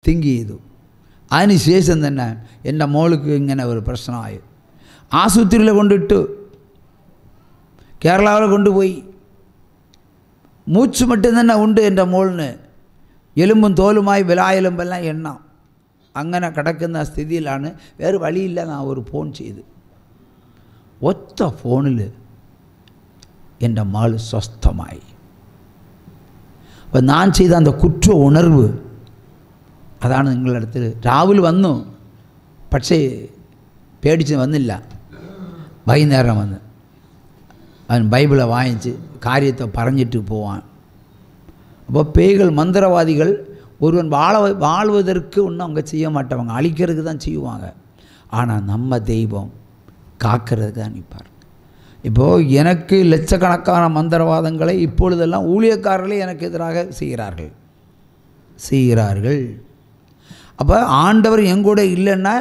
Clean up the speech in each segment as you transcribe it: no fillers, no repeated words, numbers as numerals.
Think ചെയ്തു. അതിനുശേഷം തന്നെ എൻ്റെ മോൾക്ക് ഇങ്ങനെ ഒരു പ്രശ്നമായി. ആശുപത്രിയിൽ കൊണ്ടിട്ടു, കേരളാവിൽ കൊണ്ടുപോയി. മൂച്ച് മട്ടും തന്നെ ഉണ്ട് എൻ്റെ മോളിന്. എലുമ്പും തോലുമായി വിലായെലുമ്പെല്ലാം എണ്ണ. അങ്ങനെ കിടക്കുന്ന സ്ഥിതിയിലാണ്. വേറെ വഴിയില്ല. ഞാൻ ഒരു ഫോൺ ചെയ്ത്, ഒറ്റ ഫോണിൽ എൻ്റെ മകൾ സ്വസ്ഥമായി. അപ്പോൾ ഞാൻ ചെയ്ത அந்த കുറ്റ ഉണർവ് അതാണ് നിങ്ങളുടെ അടുത്ത്. രാവിലെ വന്നു, പക്ഷേ പേടിച്ച് വന്നില്ല. വൈകുന്നേരം വന്ന് അവൻ ബൈബിളை വായിച്ച് കാര്യத்தை പറഞ്ഞിட்டு போவான். அப்போ பேய்கள் மந்திரவாதிகள் ஒருவன் வாழ்வதற்கு ஒன்றும் அவங்க செய்ய மாட்டவங்க, அழிக்கிறதுக்கு தான் செய்வாங்க. ஆனால் நம்ம தெய்வம் காக்கிறதுக்கு தான் நிற்பார். இப்போது எனக்கு லட்சக்கணக்கான மந்திரவாதங்களை இப்பொழுதெல்லாம் ஊழியக்காரர்களே எனக்கு எதிராக செய்கிறார்கள். அப்போ ஆண்டவர் எங்கூட இல்லைன்னா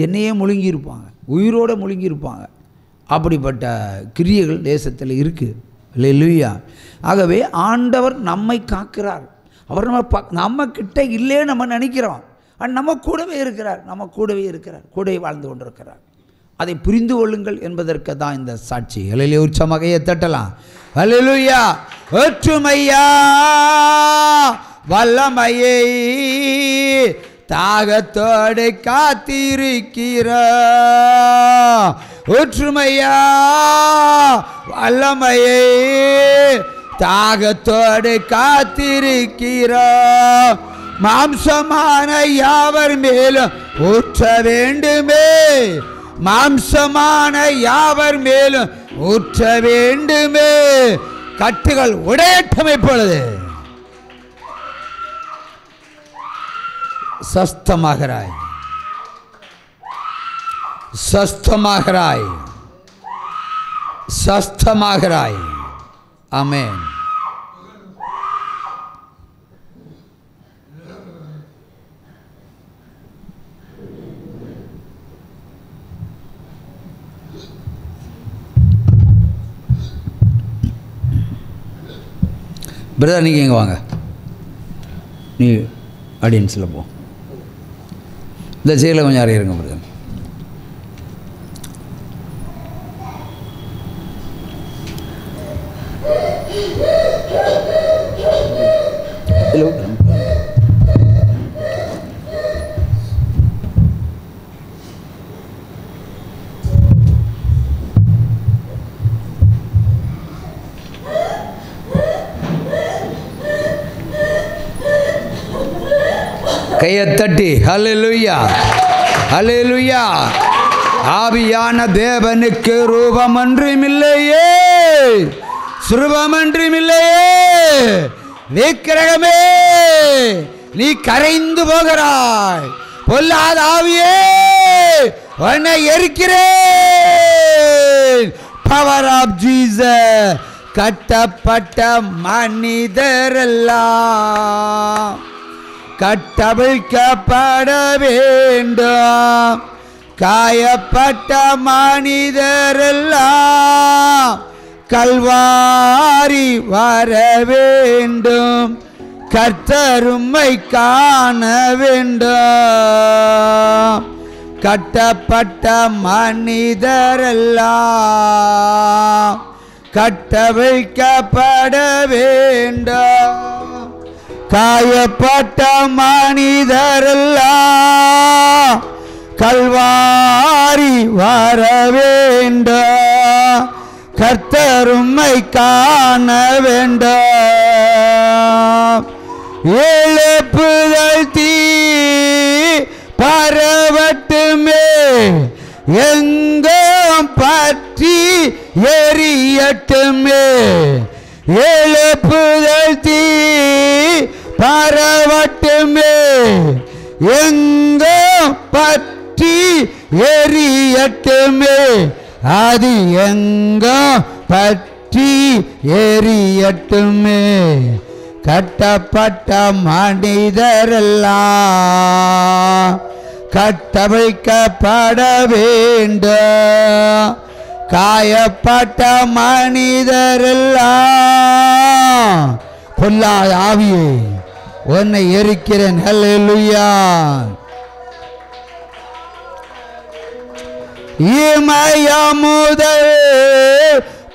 என்னையே முழுங்கியிருப்பாங்க, உயிரோடு முழுங்கியிருப்பாங்க. அப்படிப்பட்ட கிரியைகள் தேசத்தில் இருக்குது. அல்லேலூயா. ஆகவே ஆண்டவர் நம்மை காக்கிறார். அவர் நம்ம கிட்ட இல்லையே நம்ம நினைக்கிறோம். நம்ம கூடவே இருக்கிறார், கூடவே வாழ்ந்து கொண்டிருக்கிறார். அதை புரிந்து கொள்ளுங்கள் என்பதற்கு தான் இந்த சாட்சி. அல்லேலூயா. உற்சாகமாக தட்டலாம். அல்லேலூயா. ஒற்றுமையா வல்லமையை தாகத்தோடு காத்திருக்கிறார். ஒற்றுமையா வல்லமையை தாகத்தோடு காத்திருக்கிறார். மாம்சமான யாவர் மேலும் ஊற்ற வேண்டுமே, மாம்சமான யாவர் மேலும் ஊற்ற வேண்டுமே. கட்டுகள் உடையட்டும். இப்பொழுது ஸ்வஸ்தமாகிறாய், ஸ்வஸ்தமாகிறாய், ஸ்வஸ்தமாகிறாய். ஆமென். பிரதர் நீங்கள் எங்கே வாங்க, நீ ஆடியன்ஸில் போ. இந்த செயலில் கொஞ்சம் அறியிருங்க பிரதர். ஹலோ. கையை தட்டி ஹல்லேலூயா, ஹல்லேலூயா. ஆவியான தேவனுக்கு ரூபமன்றுமில்லையே, சுரூபமன்றுமில்லையே. விக்கிரகமே, நீ கரைந்து போகிறாய். பொல்லாத ஆவியே, உன்னை எரிக்கிறேன். Power of Jesus. கட்டப்பட்ட மனிதரெல்லாம் கட்டவிழ்க்கப்பட வேண்டும். காயப்பட்ட மனிதரெல்லாம் கல்வாரி வர வேண்டும். கர்த்தரும்மை காண வேண்டும். கட்டப்பட்ட மனிதரெல்லாம் கட்டவிழ்க்கப்பட வேண்டும். காயப்பட்ட மனிதரெல்லாம் கல்வாரி வர வேண்டும். கர்த்தரும்மை காண வேண்டும். எழுப்புதல் தீ பரவட்டுமே, எங்கும் பற்றி எரியட்டுமே. எழுப்புதல் தீ பரவட்டுமே, எங்கும் பற்றி எரியட்டுமே. அது எங்கும் பற்றி எரியட்டுமே. கட்டப்பட்ட மனிதரெல்லாம் கட்டவிழ்க்கப்பட வேண்டும். காயப்பட்ட மனிதரெல்லாம் பொல்லாத ஆவியே உன்னை எரிக்கிறேன். ஹல்லேலூயா. இமய முதல்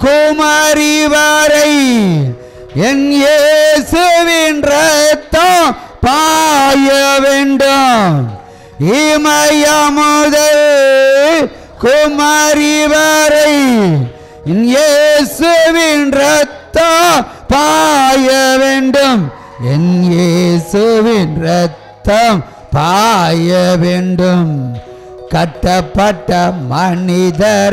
குமரி வரை என் இயேசுவின் இரத்தம் பாய வேண்டும். இமய முதல் குமரி வரை என் இயேசுவின் இரத்தம் பாய வேண்டும். என் இயேசுவின் இரத்தம் பாய வேண்டும். கட்டப்பட்ட மனிதரெல்லாம்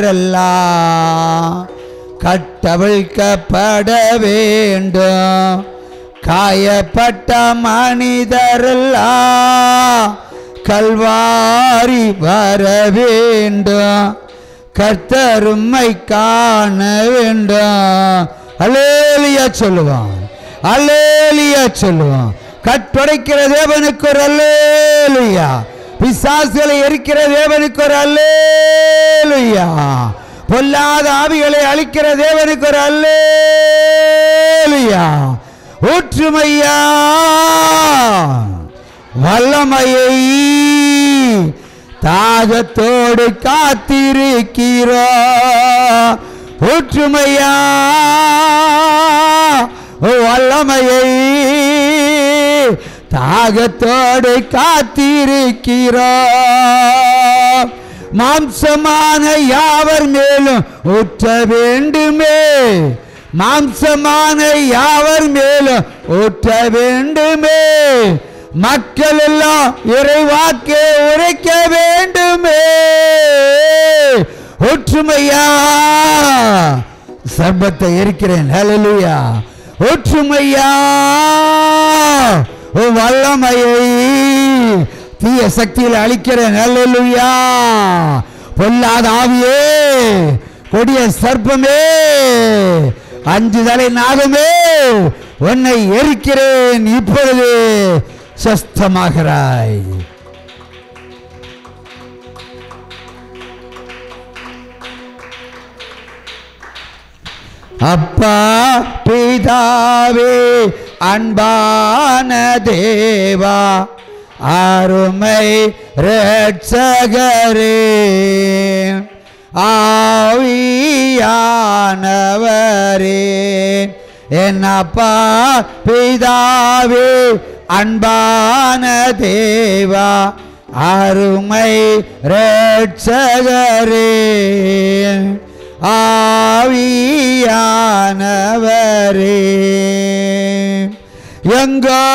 கட்டவிழ்க்கப்பட வேண்டும். காயப்பட்ட மனிதரெல்லாம் கல்வாரி வர வேண்டும். கர்த்தருமை காண வேண்டும். அல்லேலூயா சொல்லுவான். அல்லேலூயா சொல்லுவான். கட்டுடைக்கிற தேவனுக்கு ஒரு அல்லேலூயா. பிசாசுகளை எரிக்கிற தேவனுக்கு ஒரு அல்லேலூயா. பொல்லாத ஆவிகளை அழிக்கிற தேவனுக்கு ஒரு அல்லேலூயா. ஊற்றுமையா வல்லமையை தாகத்தோடு காத்திருக்கிறோ. ஊற்றுமையா வல்லமையை தாகத்தோடு காத்திருக்கிறோ. மாம்சமான யாவர் மேலும் ஊற்ற வேண்டுமே. மாம்சமான யாவர் மேலும் ஊற்ற வேண்டுமே. மக்கள் எல்லாம் இறைவாக்கே உரைக்க வேண்டுமே. ஒற்றுமையா சர்பத்தை எரிக்கிறேன். ஹல்லேலூயா. ஒற்றுமையா வல்லமையை தீய சக்தியில் அழிக்கிறேன். ஹல்லேலூயா. பொல்லாத ஆவியே, கொடிய சர்ப்பமே, 5 தலை நாகமே, உன்னை எரிக்கிறேன். இப்பொழுது சொஸ்தமாகிறாய். அப்பா பிதாவே அன்பான தேவா அருமை இரட்சகரே ஆவியானவரே என் அப்பா பிதாவே அன்பான தேவா அருமை இரட்சகரே ஆவியானவரே எங்கோ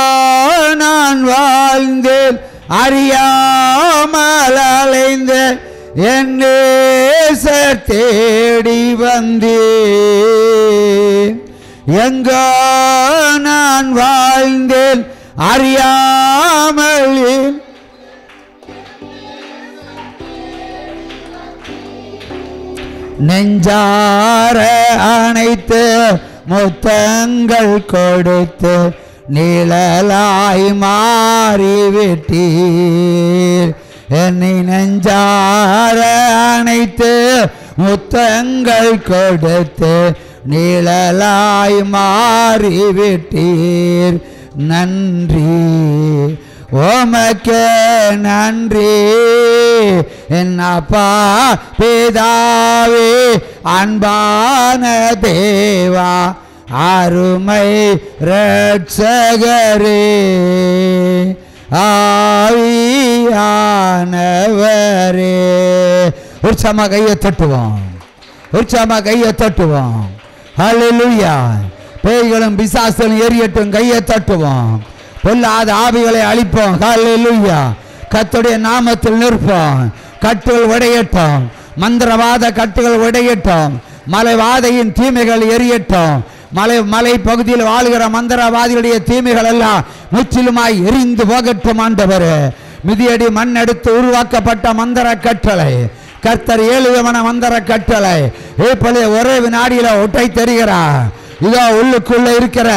நான் வாழ்ந்தேன் அறியாமல் அலைந்தேன் என் நேசர் தேடி வந்தேன். எங்கோ நான் வாழ்ந்தேன் அறியாமல் நெஞ்சார அணைத்து முத்தங்கள் கொடுத்து நிழலாய் மாறிவிட்டீர். என்னை நெஞ்சார அணைத்து முத்தங்கள் கொடுத்து நிழலாய் மாறிவிட்டீர். நன்றி உமக்கே நன்றி என் அப்பா பிதாவே அன்பான தேவா அருமை இரட்சகரே ஆவியானவரே. உற்சாகமா கையை தட்டுவோம், உற்சாகமா கையை தட்டுவோம். ஹல்லேலூயா. பேய்களும் பிசாசுகளும் எரியட்டும். கையை தட்டுவோம். பொல்லாத ஆவிகளை அழிப்போம். ஹல்லேலூயா. கர்த்தருடைய நாமத்தில் நிற்போம். கட்டுகள் உடையட்டும். மந்திரவாத கட்டுகள் உடையட்டும். மலைவாதையின் தீமைகள் எரியட்டும். மலை பகுதியில் வாழ்கிற மந்திரவாதிகளுடைய தீமைகள் எல்லாம் முற்றிலுமாய் எரிந்து போகட்டும். ஆண்டவரே, மிதியடி மண் எடுத்து உருவாக்கப்பட்ட மந்திர கட்டளை கர்த்தர் 7 விதமான மந்திர கட்டளை இப்பொழுது ஒரே வினாடியில ஒட்டை தெரிகிறார். இதோ உள்ளுக்குள்ள இருக்கிற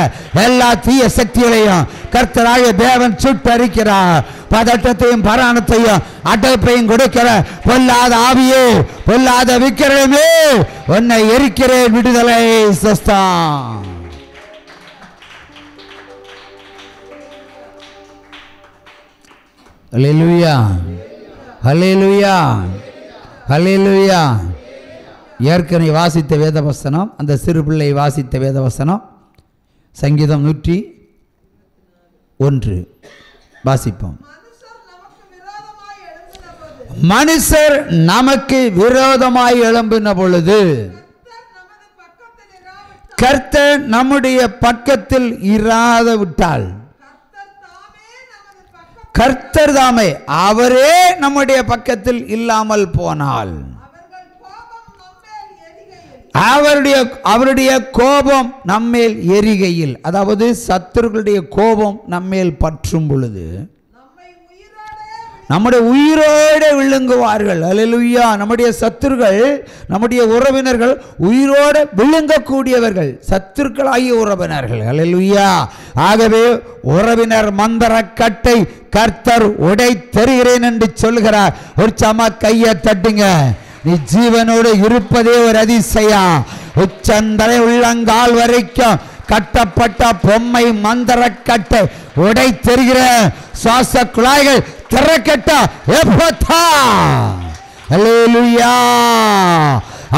எல்லா தீய சக்திகளையும் கர்த்தராகிய தேவன் சுட்டரிக்கிறார். பதட்டத்தையும் பராணத்தையும் அடைப்பையும் கொடுக்கிற பொல்லாத ஆவியே, பொல்லாத விக்கிரமே, உன்னை எரிக்கிறேன். விடுதலை சொஸ்தான். ஹல்லேலூயா, ஹல்லேலூயா, ஹல்லேலூயா. ஏற்கனவே வாசித்த வேதவசனம், அந்த சிறு பிள்ளை வாசித்த வேதவசனம் சங்கீதம் 101 வாசிப்போம். மனுஷர் நமக்கு விரோதமாய் எழும்பின பொழுது கர்த்தர் நம்முடைய பக்கத்தில் இராத விட்டால், கர்த்தர் தாமே அவரே நம்முடைய பக்கத்தில் இல்லாமல் போனால், அவருடைய கோபம் நம்மேல் எரிகையில், அதாவது சத்துருக்களுடைய கோபம் நம்மேல் பற்றும் பொழுது நம்முடைய உயிரோடு விழுங்குவார்கள். அல்லேலூயா. நம்முடைய சத்துருக்கள், நம்முடைய உறவினர்கள் உயிரோடு விழுங்கக்கூடியவர்கள், சத்துருக்களாகிய உறவினர்கள். அல்லேலூயா. ஆகவே உறவினர் மந்திரக்கட்டை கர்த்தர் உடை தருகிறேன் என்று சொல்கிறார். ஒரு சம கையை தட்டுங்க. நீ ஜீவனோடு இருப்பதே ஒரு அதிசயம். உச்சந்தலை உள்ளங்கால் வரைக்கும் கட்டப்பட்ட பொம்மை மந்திரக்கட்டை உடை தருகிற சுவாச குழாய்கள் திறக்கட்டா. அல்லேலூயா.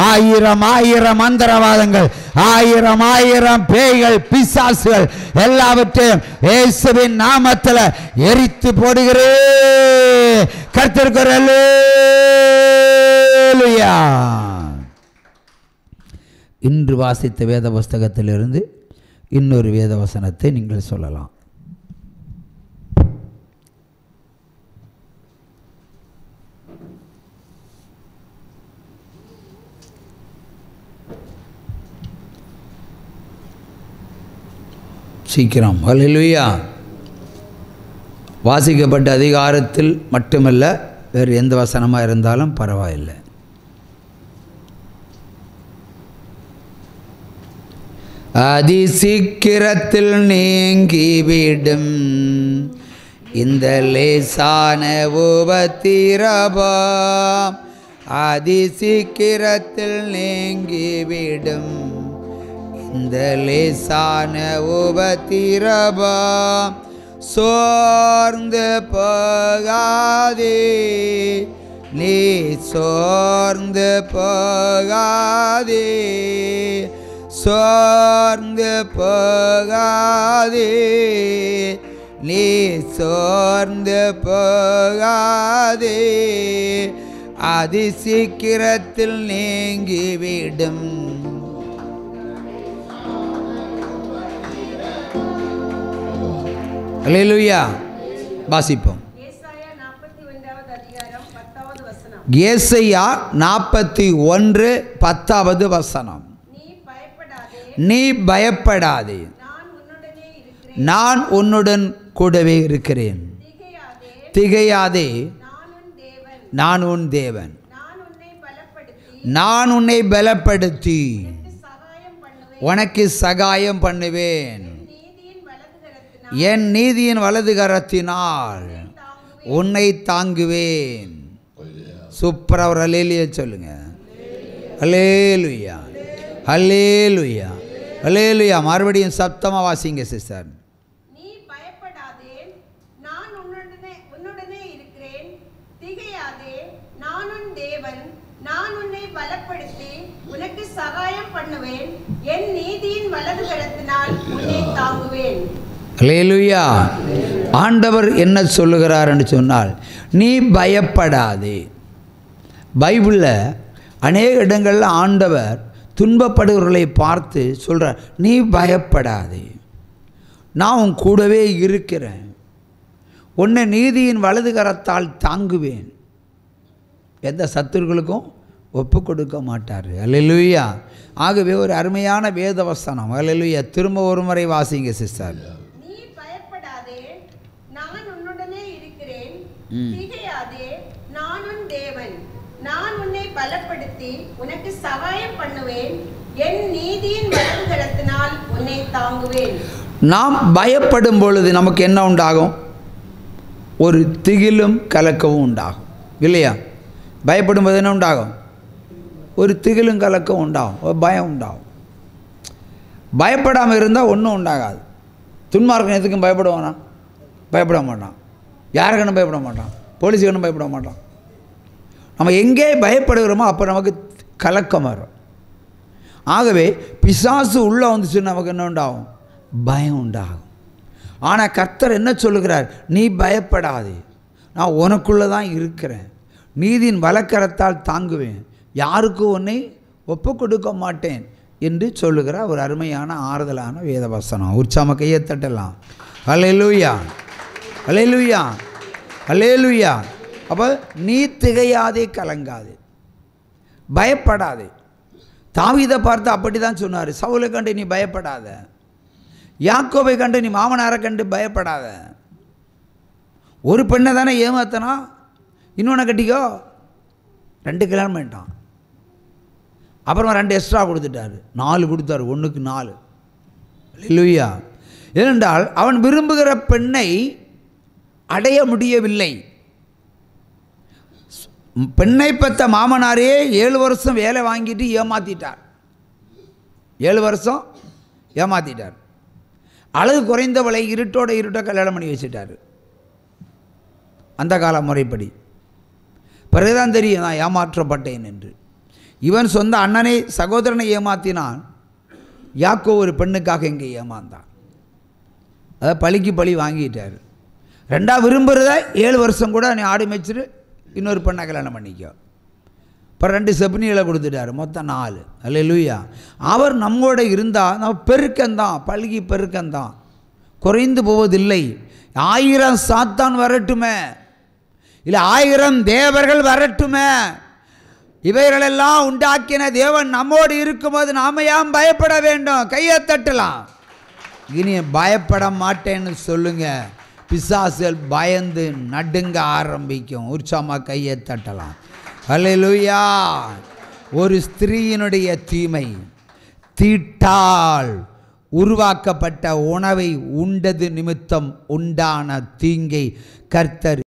ஆயிரம் ஆயிரம் மந்திரவாதங்கள், ஆயிரம் ஆயிரம் பேய்கள், பிசாசுகள் எல்லாவற்றையும் இயேசுவின் நாமத்தில் எரித்து போடுகிறேன். கர்த்தருக்கு அல்லேலூயா. இன்று வாசித்த வேத புஸ்தகத்திலிருந்து இன்னொரு வேத வசனத்தை நீங்கள் சொல்லலாம். சீக்கிரம். ஹல்லேலூயா. வாசிக்கப்பட்ட அதிகாரத்தில் மட்டுமல்ல, வேறு எந்த வசனமாக இருந்தாலும் பரவாயில்லை. அதி சீக்கிரத்தில் நீங்கிவிடும் இந்த லேசான உபத்திரவம், அதி சீக்கிரத்தில் நீங்கிவிடும் இந்த லேசான உபத்திரவம். சோர்ந்து போகாதே, நீ சோர்ந்து போகாதே, சோர்ந்து போகாதே, நீ சோர்ந்து போகாதே, அதி சீக்கிரத்தில் நீங்கிவிடும். அல்லேலூயா. வாசிப்போம். ஏசாயா 41:10 வசனம். நீ பயப்படாதே, நான் உன்னுடன் கூடவே இருக்கிறேன். திகையாதே, நான் உன் தேவன். நான் உன்னை பலப்படுத்தி உனக்கு சகாயம் பண்ணுவேன். என் நீதியின் வலது கரத்தினால் உன்னை தாங்குவேன். சூப்பரா ஒரு அல்லேலூயா சொல்லுங்க. அல்லேலூயா, அல்லேலூயா, அல்லேலூயா. மறுபடியும் சத்தமா வாசிங்க சிஸ்டர். நீ பயப்படாதே, நான் உன்னுடனே இருக்கிறேன். திகையாதே, நான் உன் தேவன். நான் உன்னை பலப்படுத்தி உனக்கு சகாயம் பண்ணுவேன். என் நீதியின் வலது கரத்தினால் உன்னை தாங்குவேன். அல்லேலூயா. ஆண்டவர் என்ன சொல்லுகிறார் என்று சொன்னால், நீ பயப்படாதே. பைபிளில் அநேக இடங்களில் ஆண்டவர் துன்பப்படுகிறவர்களை பார்த்து சொல்கிறார், நீ பயப்படாதே, நான் உன் கூடவே இருக்கிறேன், உன்னை நீதியின் வலது கரத்தால் தாங்குவேன். எந்த சத்துருக்களுக்கும் ஒப்பு கொடுக்க மாட்டார். அல்லேலூயா. ஆகவே ஒரு அருமையான வேத வசனம். அல்லேலூயா. திரும்ப ஒரு முறை வாசிங்க சிஸ்டர். நீ பயப்படாதே, நான் உன்னுடனே இருக்கிறேன். திகையாதே, நான் உன் தேவன். நான் உன்னை பலப்படுத்தி உனக்கு சகாயம் பண்ணுவேன். என் நீதியின் வலது கரத்தினால் உன்னை தாங்குவேன். நாம் பயப்படும் பொழுது நமக்கு என்ன உண்டாகும்? ஒரு திகிலும் கலக்கவும் உண்டாகும் இல்லையா? பயப்படும் போது என்ன உண்டாகும்? ஒரு திகிலும் கலக்கம் உண்டாகும், ஒரு பயம் உண்டாகும். பயப்படாமல் இருந்தால் ஒன்றும் உண்டாகாது. துன்மார்க்கன் எதுக்கும் பயப்படுவானா? பயப்பட மாட்டான். யாருக்கணும் பயப்பட மாட்டான், போலீஸுக்கணும் பயப்பட மாட்டான். நம்ம எங்கே பயப்படுகிறோமோ அப்போ நமக்கு கலக்கம் வரும். ஆகவே பிசாசு உள்ளே வந்துச்சு நமக்கு என்ன உண்டாகும்? பயம் உண்டாகும். ஆனால் கர்த்தர் என்ன சொல்லுகிறார்? நீ பயப்படாதே, நான் உனக்குள்ளே தான் இருக்கிறேன், நீதியின் வலக்கரத்தால் தாங்குவேன், யாருக்கும் உன்னை ஒப்பு கொடுக்க மாட்டேன் என்று சொல்லுகிற ஒரு அருமையான ஆறுதலான வேத வசனம். உற்சாம கையை தட்டலாம். அல்லேலூயா, அல்லேலூயா, அல்லேலூயா. அப்போ நீ திகையாதே, கலங்காதே, பயப்படாதே. தாவீதை பார்த்து அப்படி தான் சொன்னார், சவுலை கண்டு நீ பயப்படாத, யாக்கோபை கண்டு நீ மாமனாரை கண்டு பயப்படாத. ஒரு பெண்ணை தானே ஏமாத்தனா, இன்னொன்று கட்டிக்கோ, 2 கல்யாணம் பண்ணிட்டான். அப்புறமா 2 எக்ஸ்ட்ரா கொடுத்துட்டாரு, 4 கொடுத்தாரு, 1க்கு 4. அல்லேலூயா. ஏனென்றால் அவன் விரும்புகிற பெண்ணை அடைய முடியவில்லை. பெண்ணை பெற்ற மாமனாரே 7 வருஷம் வேலை வாங்கிட்டு ஏமாற்றிட்டார். 7 வருஷம் ஏமாற்றிட்டார். அழகு குறைந்தவளை இருட்டோட கல்யாணம் பண்ணி வச்சுட்டார் அந்த கால முறைப்படி. பிறகுதான் தெரியும் நான் ஏமாற்றப்பட்டேன் என்று. இவன் சொந்த அண்ணனை சகோதரனை ஏமாற்றினான். யாக்கோ ஒரு பெண்ணுக்காக இங்கே ஏமாந்தான். அதை பழிக்கு பழி வாங்கிட்டார். 2 விரும்புகிறத 7 வருஷம் கூட நீ ஆடு மேய்ச்சிட்டு இன்னொரு பெண்ணை கல்யாணம் பண்ணிக்கோ. இப்போ 2 செப்னிகளை கொடுத்துட்டார், மொத்தம் 4. அல்லேலூயா. அவர் நம்மோட இருந்தால் நம்ம பெருக்கந்தான், பல்கி பெருக்கந்தான், குறைந்து போவதில்லை. 1000 சாத்தான் வரட்டுமே, இல்லை 1000 தேவர்கள் வரட்டுமே, இவைகளெல்லாம் உண்டாக்கின தேவன் நம்மோடு இருக்கும்போது நாம் ஏன் பயப்பட வேண்டும்? கையை தட்டலாம். இனி பயப்பட மாட்டேன்னு சொல்லுங்க. பிசாசுகள் பயந்து நடுங்க ஆரம்பிக்கும். உற்சாகமாக கையை தட்டலாம். அல்லேலூயா. ஒரு ஸ்திரீயினுடைய தீமை, தீட்டால் உருவாக்கப்பட்ட உணவை உண்டது நிமித்தம் உண்டான தீங்கை கர்த்தர்